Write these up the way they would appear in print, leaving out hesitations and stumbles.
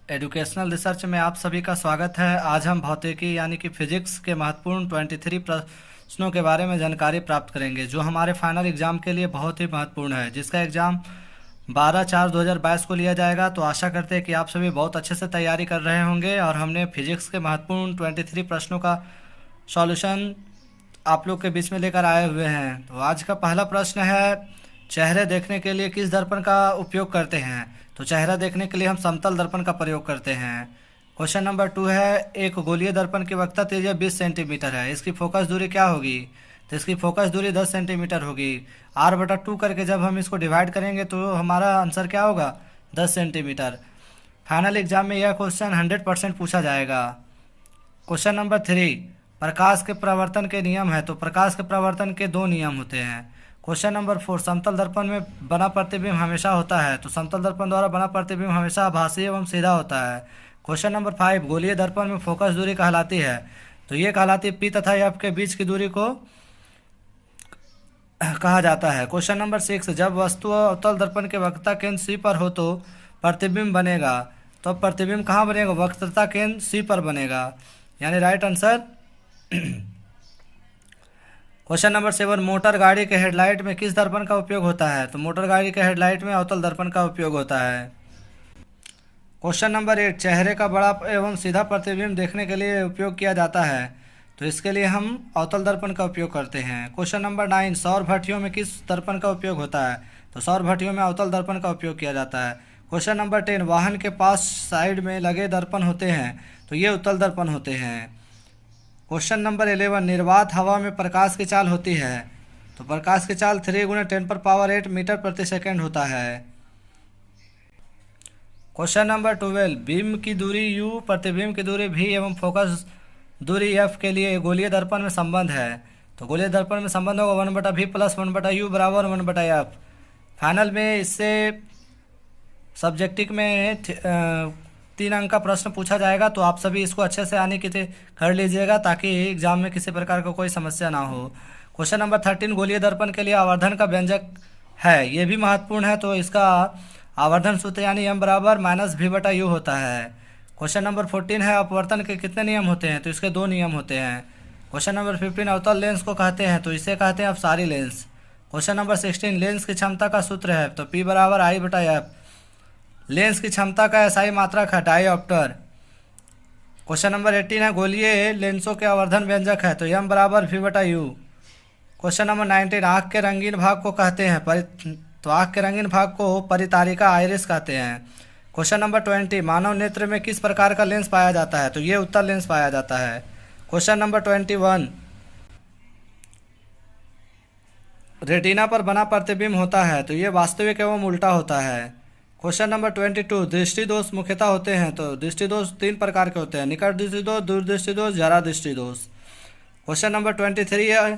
Educational research में आप सभी का स्वागत है। आज हम भौतिकी यानी कि फिजिक्स के महत्वपूर्ण 23 प्रश्नों के बारे में जानकारी प्राप्त करेंगे, जो हमारे फाइनल एग्जाम के लिए बहुत ही महत्वपूर्ण है, जिसका एग्ज़ाम 12/4/2022 को लिया जाएगा। तो आशा करते हैं कि आप सभी बहुत अच्छे से तैयारी कर रहे होंगे और हमने फिजिक्स के महत्वपूर्ण 23 प्रश्नों का सॉल्यूशन आप लोग के बीच में लेकर आए हुए हैं। तो आज का पहला प्रश्न है, चेहरे देखने के लिए किस दर्पण का उपयोग करते हैं? तो चेहरा देखने के लिए हम समतल दर्पण का प्रयोग करते हैं। क्वेश्चन नंबर 2 है, एक गोलीय दर्पण की वक्रता त्रिज्या 20 सेंटीमीटर है, इसकी फोकस दूरी क्या होगी? तो इसकी फोकस दूरी 10 सेंटीमीटर होगी। r/2 करके जब हम इसको डिवाइड करेंगे तो हमारा आंसर क्या होगा? 10 सेंटीमीटर। फाइनल एग्जाम में यह क्वेश्चन 100% पूछा जाएगा। क्वेश्चन नंबर 3, प्रकाश के प्रवर्तन के नियम है। तो प्रकाश के प्रवर्तन के 2 नियम होते हैं। क्वेश्चन नंबर 4, समतल दर्पण में बना प्रतिबिंब हमेशा होता है। तो समतल दर्पण द्वारा बना प्रतिबिंब हमेशा आभासी एवं सीधा होता है। क्वेश्चन नंबर 5, गोलीय दर्पण में फोकस दूरी कहलाती है। तो ये कहलाती है P तथा F के बीच की दूरी को कहा जाता है। क्वेश्चन नंबर 6, जब वस्तु अवतल दर्पण के वक्रता केंद्र C पर हो तो प्रतिबिंब बनेगा। तो प्रतिबिंब कहाँ बनेगा? वक्रता केंद्र C पर बनेगा, यानी right answer. Question number 7, motor गाड़ी के हेडलाइट में किस दर्पण का उपयोग होता है? तो मोटर गाड़ी के हेडलाइट में अवतल दर्पण का उपयोग होता है। क्वेश्चन नंबर 8, चेहरे का बड़ा एवं सीधा प्रतिबिंब देखने के लिए उपयोग किया जाता है। तो इसके लिए हम अवतल दर्पण का उपयोग करते हैं। क्वेश्चन नंबर 9, सौर भट्टियों में किस दर्पण का उपयोग होता है? तो सौर भट्टियों में अवतल दर्पण का उपयोग किया जाता है। क्वेश्चन नंबर 10, वाहन के पास साइड में लगे दर्पण होते हैं, तो ये उत्तल दर्पण होते हैं। क्वेश्चन नंबर 11, निर्वात हवा में प्रकाश की चाल होती है। तो प्रकाश की चाल 3 × 10⁸ मीटर प्रति सेकेंड होता है। क्वेश्चन नंबर 12, बीम की दूरी u, प्रतिबिंब की दूरी v एवं फोकस दूरी f के लिए गोलीय दर्पण में संबंध है। तो गोलीय दर्पण में संबंध होगा 1/v + 1/u = 1/f। फाइनल में इससे सब्जेक्टिव में 3 अंक का प्रश्न पूछा जाएगा। तो आप सभी इसको अच्छे से आने की कर लीजिएगा, ताकि एग्जाम में किसी प्रकार का कोई समस्या ना हो। क्वेश्चन नंबर 13, गोलीय दर्पण के लिए आवर्धन का व्यंजक है, ये भी महत्वपूर्ण है। तो इसका आवर्धन सूत्र यानी m = -v/u होता है। क्वेश्चन नंबर 14 है, अपवर्तन के कितने नियम होते हैं? तो इसके 2 नियम होते हैं। क्वेश्चन नंबर 15, अवतल लेंस को कहते हैं। तो इसे कहते हैं अपसारी लेंस। क्वेश्चन नंबर 16, लेंस की क्षमता का सूत्र है। तो P = I/f। लेंस की क्षमता का SI मात्रक है डायऑप्टर। क्वेश्चन नंबर 18 है, गोलीय लेंसों के आवर्धन व्यंजक है। तो m = v/u। क्वेश्चन नंबर 19, आँख के रंगीन भाग को कहते हैं। तो आँख के रंगीन भाग को परितारिका आइरिस कहते हैं। क्वेश्चन नंबर 20, मानव नेत्र में किस प्रकार का लेंस पाया जाता है? तो ये उत्तल लेंस पाया जाता है। क्वेश्चन नंबर 21, रेटिना पर बना प्रतिबिंब होता है। तो ये वास्तविक एवं उल्टा होता है। क्वेश्चन नंबर 22, दृष्टि दोष मुख्यतः होते हैं। तो दृष्टि दोष 3 प्रकार के होते हैं, निकट दृष्टि दोष, दूरदृष्टि दोष, जरा दृष्टि दोष। क्वेश्चन नंबर 23 है,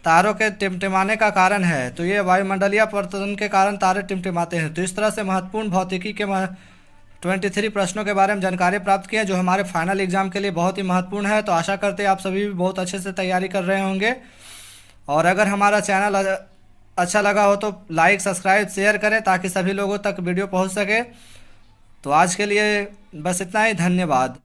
तारों के टिमटिमाने का कारण है। तो ये वायुमंडलीय अपवर्तन के कारण तारे टिमटिमाते हैं। तो इस तरह से महत्वपूर्ण भौतिकी के 23 प्रश्नों के बारे में जानकारी प्राप्त की है, जो हमारे फाइनल एग्जाम के लिए बहुत ही महत्वपूर्ण है। तो आशा करते हैं आप सभी भी बहुत अच्छे से तैयारी कर रहे होंगे। और अगर हमारा चैनल अच्छा लगा हो तो लाइक, सब्सक्राइब, शेयर करें, ताकि सभी लोगों तक वीडियो पहुंच सके। तो आज के लिए बस इतना ही। धन्यवाद।